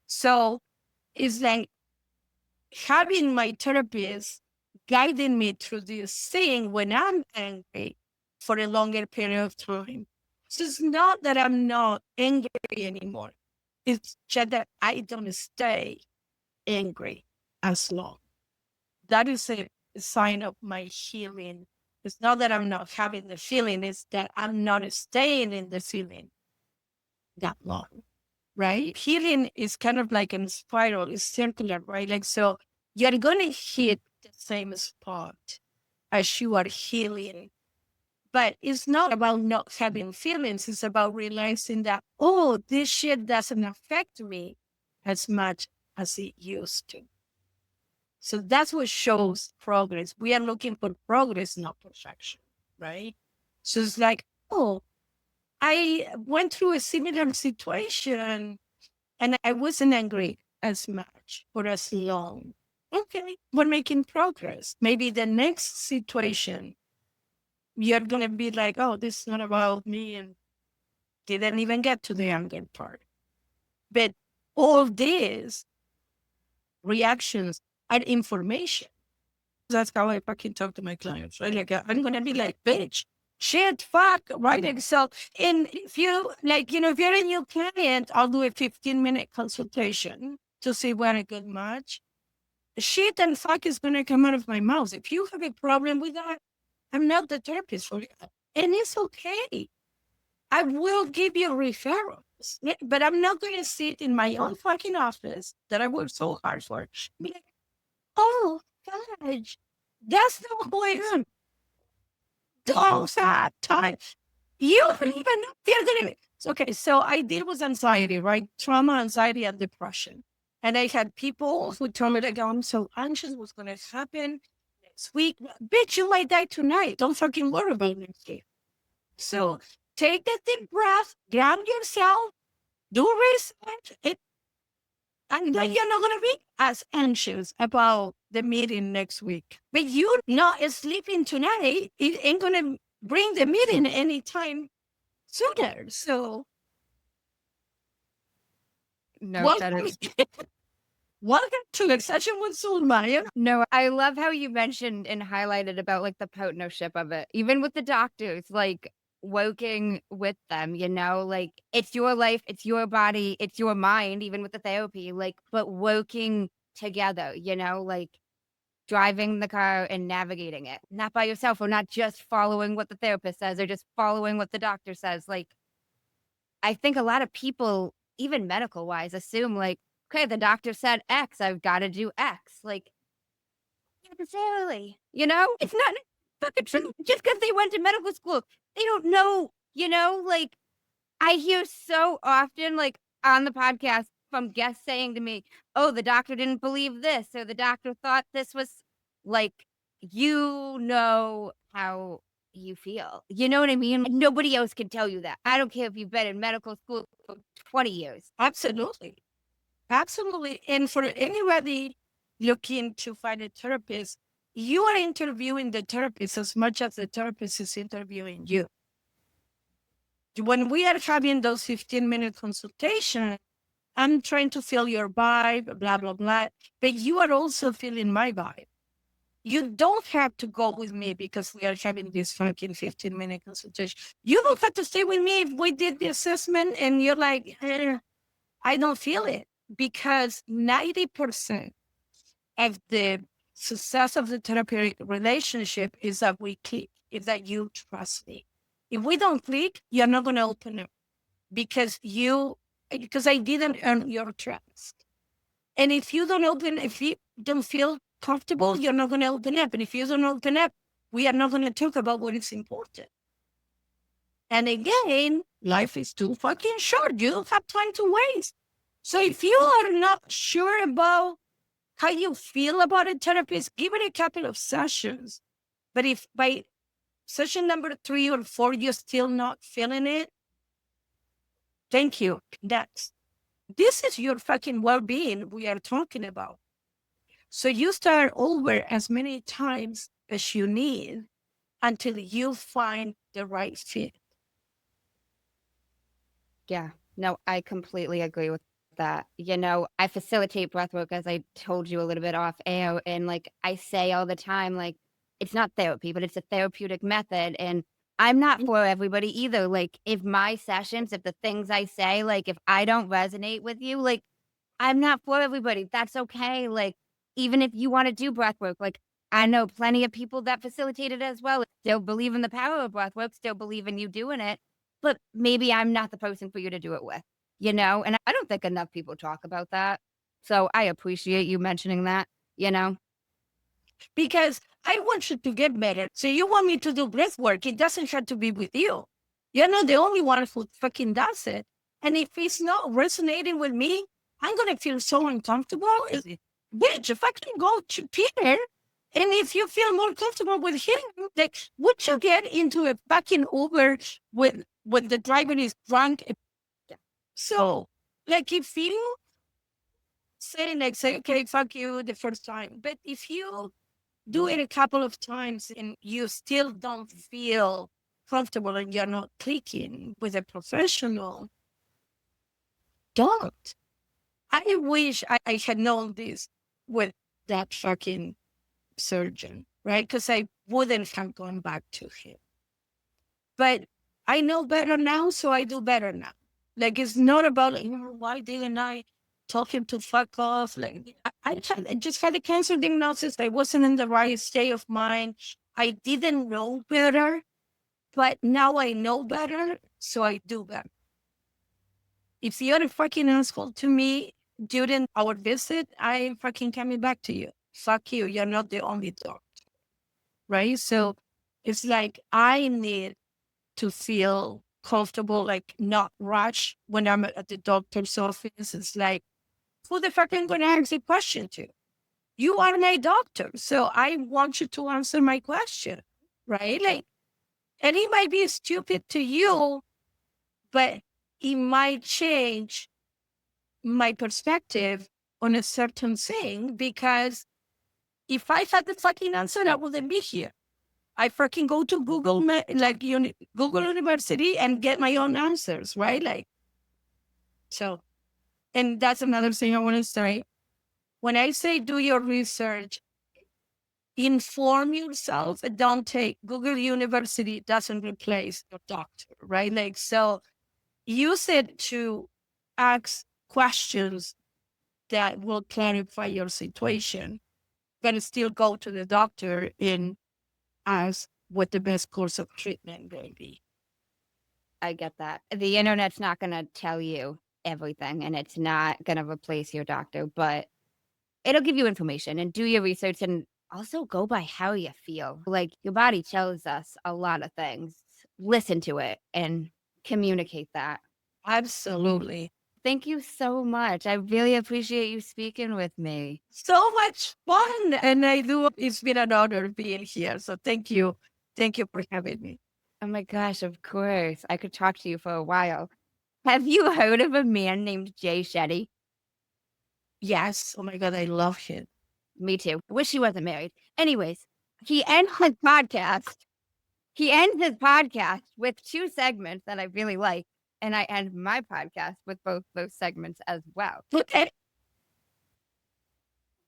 So it's like having my therapist guiding me through this thing when I'm angry for a longer period of time. So it's not that I'm not angry anymore. It's just that I don't stay angry as long. That is a sign of my healing. It's not that I'm not having the feeling, it's that I'm not staying in the feeling that long, right? Healing is kind of like a spiral, it's circular, right? Like, so you're going to hit the same spot as you are healing. But it's not about not having feelings. It's about realizing that, oh, this shit doesn't affect me as much as it used to. So that's what shows progress. We are looking for progress, not perfection, right? So it's like, oh, I went through a similar situation and I wasn't angry as much or as long. Okay, we're making progress. Maybe the next situation, you're going to be like, oh, this is not about me, and didn't even get to the anger part. But all these reactions are information. That's how I fucking talk to my clients, right? Like, I'm going to be like, bitch, shit, fuck, right? Like, so, and if you, like, if you're a new client, I'll do a 15-minute consultation to see we're a good match. Shit and fuck is going to come out of my mouth. If you have a problem with that, I'm not the therapist for you. And it's okay. I will give you referrals, but I'm not going to sit in my own fucking office that I worked so hard for. Be like, oh, gosh, that's not who I am. Those are times. You don't even know they're going to be. Okay, so I deal with anxiety, right? Trauma, anxiety, and depression. And I had people who told me, like, oh, I'm so anxious, what's going to happen next week? Bitch, you might die tonight. Don't fucking worry about next week. So take that deep breath, ground yourself, do research, and then you're not going to be as anxious about the meeting next week. But you not sleeping tonight, it ain't going to bring the meeting anytime sooner. So, No, that is welcome to the session with Zulma. no. I love how you mentioned and highlighted about like the partnership of it, even with the doctors, like working with them. Like it's your life, it's your body, it's your mind. Even with the therapy, like but working together. Like driving the car and navigating it, not by yourself, or not just following what the therapist says, or just following what the doctor says. Like I think a lot of people, even medical wise, assume like, okay, the doctor said X, I've got to do X. Like, not necessarily, it's not fucking true. Just because they went to medical school, they don't know, like I hear so often, like on the podcast from guests saying to me, oh, the doctor didn't believe this, or the doctor thought this was like, how you feel. You know what I mean? Nobody else can tell you that. I don't care if you've been in medical school for 20 years. Absolutely. Absolutely. And for anybody looking to find a therapist, you are interviewing the therapist as much as the therapist is interviewing you. When we are having those 15-minute consultations, I'm trying to feel your vibe, blah, blah, blah. But you are also feeling my vibe. You don't have to go with me because we are having this fucking 15-minute consultation. You don't have to stay with me if we did the assessment and you're like, I don't feel it. Because 90% of the success of the therapeutic relationship is that we click, is that you trust me. If we don't click, you're not going to open up because I didn't earn your trust. And if you don't feel comfortable, you're not going to open up. And if you don't open up, we are not going to talk about what is important. And again, life is too fucking short. You don't have time to waste. So if you are not sure about how you feel about a therapist, give it a couple of sessions. But if by session number 3 or 4, you're still not feeling it, thank you. Next. This is your fucking well-being we are talking about. So you start over as many times as you need until you find the right fit. Yeah, no, I completely agree with that. I facilitate breathwork, as I told you a little bit off air. And like I say all the time, like it's not therapy, but it's a therapeutic method. And I'm not for everybody either. Like, if my sessions, if the things I say, like, if I don't resonate with you, like, I'm not for everybody. That's okay. Like, even if you want to do breath work, like, I know plenty of people that facilitate it as well. Still believe in the power of breath work, still believe in you doing it. But maybe I'm not the person for you to do it with, you know? And I don't think enough people talk about that. So I appreciate you mentioning that, you know? Because I want you to get better. So you want me to do breath work. It doesn't have to be with you. You're not the only one who fucking does it. And if it's not resonating with me, I'm going to feel so uncomfortable. Bitch, if I can go to Peter, and if you feel more comfortable with him, like, would you get into a fucking Uber with when the driver is drunk? So, like, if you say, okay, fuck you the first time. But if you do it a couple of times and you still don't feel comfortable and you're not clicking with a professional, don't. I wish I had known this with that fucking surgeon, right? Because I wouldn't have gone back to him. But I know better now, so I do better now. Like, it's not about, why didn't I tell him to fuck off? Like, I just had a cancer diagnosis. I wasn't in the right state of mind. I didn't know better, but now I know better, so I do better. If you're a fucking asshole to me during our visit, I am fucking coming back to you. Fuck you. You're not the only doctor, right? So it's like I need to feel comfortable, like not rush when I'm at the doctor's office. It's like, who the fuck am I going to ask a question to? You are my doctor, so I want you to answer my question, right? Like, and it might be stupid to you, but it might change my perspective on a certain thing, because if I had the fucking answer, I wouldn't be here. I freaking go to Google, Google University and get my own answers, right? Like, so, and that's another thing I want to say. When I say do your research, inform yourself, and don't take Google University doesn't replace your doctor, right? Like, so use it to ask questions that will clarify your situation, but still go to the doctor and ask what the best course of treatment will be. I get that. The internet's not going to tell you everything, and it's not going to replace your doctor, but it'll give you information, and do your research, and also go by how you feel. Like, your body tells us a lot of things. Listen to it and communicate that. Absolutely. Thank you so much. I really appreciate you speaking with me. So much fun. And it's been an honor being here. So thank you. Thank you for having me. Oh my gosh, of course. I could talk to you for a while. Have you heard of a man named Jay Shetty? Yes. Oh my God. I love him. Me too. Wish he wasn't married. Anyways, he ends his podcast. He ends his podcast with 2 segments that I really like. And I end my podcast with both those segments as well. Okay.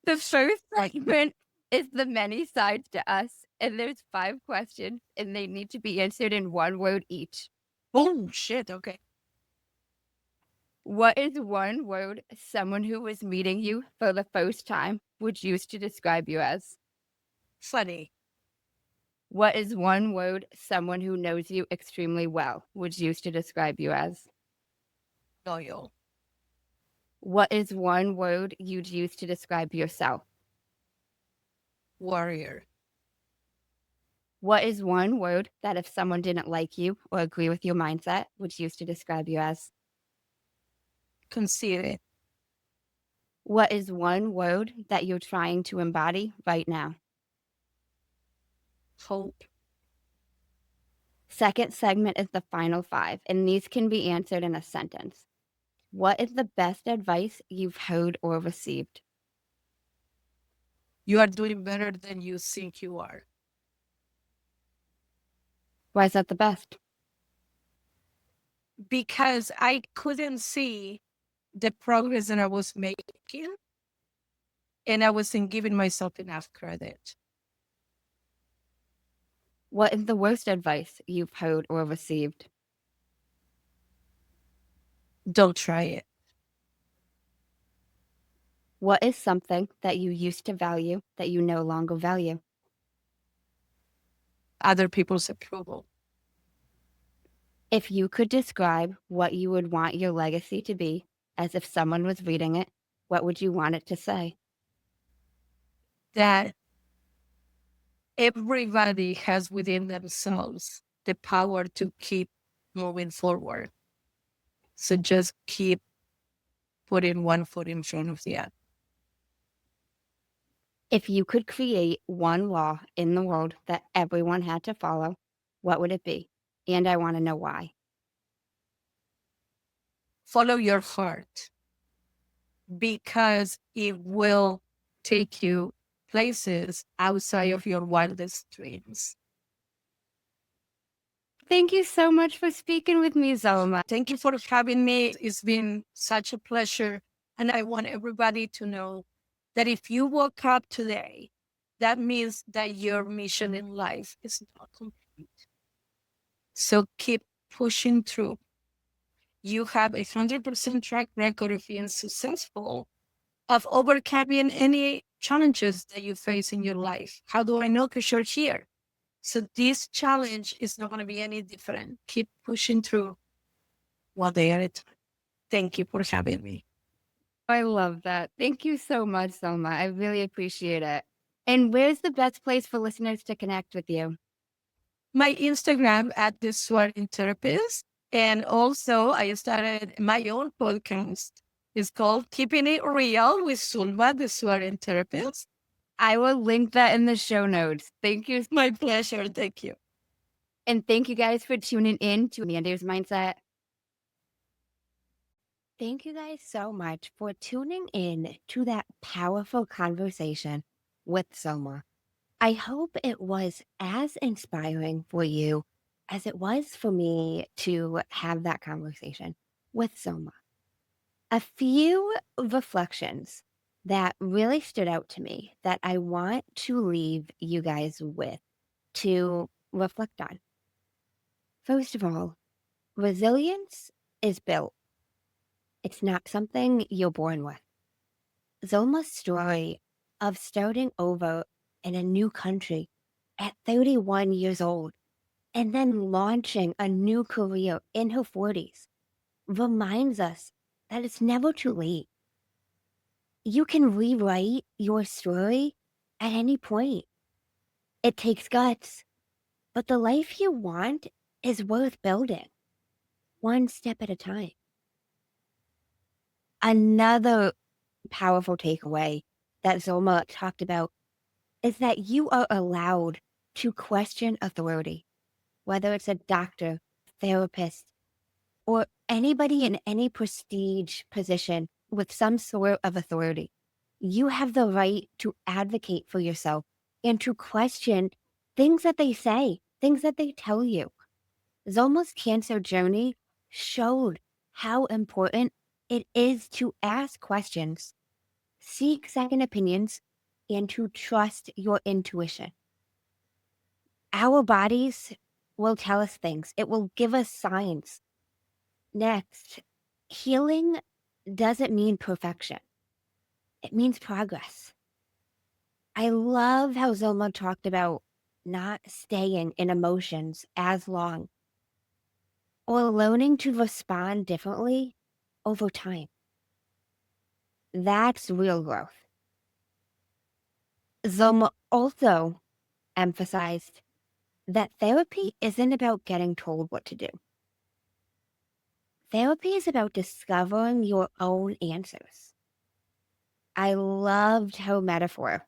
The first segment is the many sides to us. And there's 5 questions, and they need to be answered in 1 word each. Oh, shit. Okay. What is 1 word someone who was meeting you for the first time would use to describe you as? Funny. What is 1 word someone who knows you extremely well would use to describe you as? Loyal. What is 1 word you'd use to describe yourself? Warrior. What is 1 word that if someone didn't like you or agree with your mindset would use to describe you as? Conceited. What is 1 word that you're trying to embody right now? Hope. Second segment is the final 5, and these can be answered in a sentence. What is the best advice you've heard or received? You are doing better than you think you are. Why is that the best? Because I couldn't see the progress that I was making, and I wasn't giving myself enough credit. What is the worst advice you've heard or received? Don't try it. What is something that you used to value that you no longer value? Other people's approval. If you could describe what you would want your legacy to be as if someone was reading it, what would you want it to say? That everybody has within themselves the power to keep moving forward. So just keep putting one foot in front of the other. If you could create one law in the world that everyone had to follow, what would it be? And I want to know why. Follow your heart, because it will take you places outside of your wildest dreams. Thank you so much for speaking with me, Zulma. Thank you for having me. It's been such a pleasure. And I want everybody to know that if you woke up today, that means that your mission in life is not complete. So keep pushing through. You have 100% track record of being successful, of overcoming any challenges that you face in your life. How do I know? Because you're here. So this challenge is not going to be any different. Keep pushing through one day at a time. Thank you for having me. I love that. Thank you so much, Zulma. I really appreciate it. And where's the best place for listeners to connect with you? My Instagram at the Swearing Therapist. And also I started my own podcast. It's called Keeping It Real with Zulma, the Swearing Therapist. I will link that in the show notes. Thank you. My pleasure. Thank you. And thank you guys for tuning in to Amanda's Mindset. Thank you guys so much for tuning in to that powerful conversation with Zulma. I hope it was as inspiring for you as it was for me to have that conversation with Zulma. A few reflections that really stood out to me that I want to leave you guys with to reflect on. First of all, resilience is built. It's not something you're born with. Zulma's story of starting over in a new country at 31 years old and then launching a new career in her 40s reminds us that it's never too late. You can rewrite your story at any point. It takes guts, but the life you want is worth building, one step at a time. Another powerful takeaway that Zulma talked about is that you are allowed to question authority, whether it's a doctor, therapist, or anybody in any prestige position with some sort of authority. You have the right to advocate for yourself and to question things that they say, things that they tell you. Zulma's cancer journey showed how important it is to ask questions, seek second opinions, and to trust your intuition. Our bodies will tell us things. It will give us signs. Next, healing doesn't mean perfection. It means progress. I love how Zulma talked about not staying in emotions as long or learning to respond differently over time. That's real growth. Zulma also emphasized that therapy isn't about getting told what to do. Therapy is about discovering your own answers. I loved her metaphor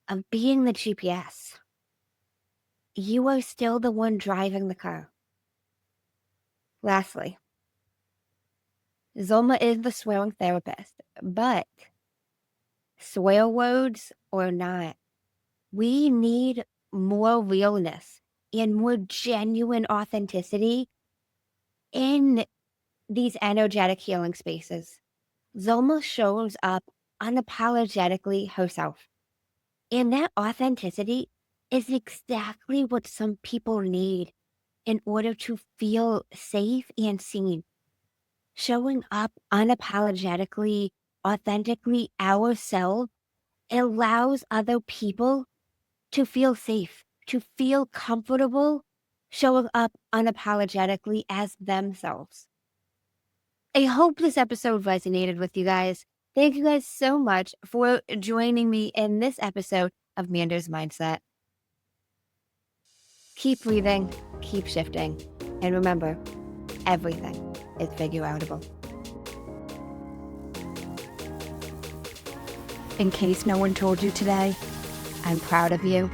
of being the GPS. You are still the one driving the car. Lastly, Zulma is the swearing therapist, but swear words or not, we need more realness and more genuine authenticity in these energetic healing spaces. Zulma shows up unapologetically herself. And that authenticity is exactly what some people need in order to feel safe and seen. Showing up unapologetically, authentically ourselves allows other people to feel safe, to feel comfortable showing up unapologetically as themselves. I hope this episode resonated with you guys. Thank you guys so much for joining me in this episode of Mando's Mindset. Keep breathing, keep shifting, and remember, everything is figure-outable. In case no one told you today, I'm proud of you,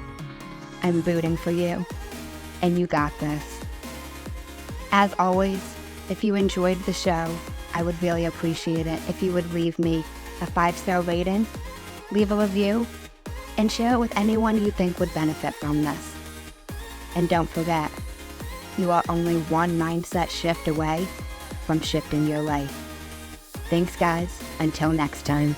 I'm rooting for you, and you got this. As always, if you enjoyed the show, I would really appreciate it if you would leave me a 5-star rating, leave a review, and share it with anyone you think would benefit from this. And don't forget, you are only one mindset shift away from shifting your life. Thanks, guys. Until next time.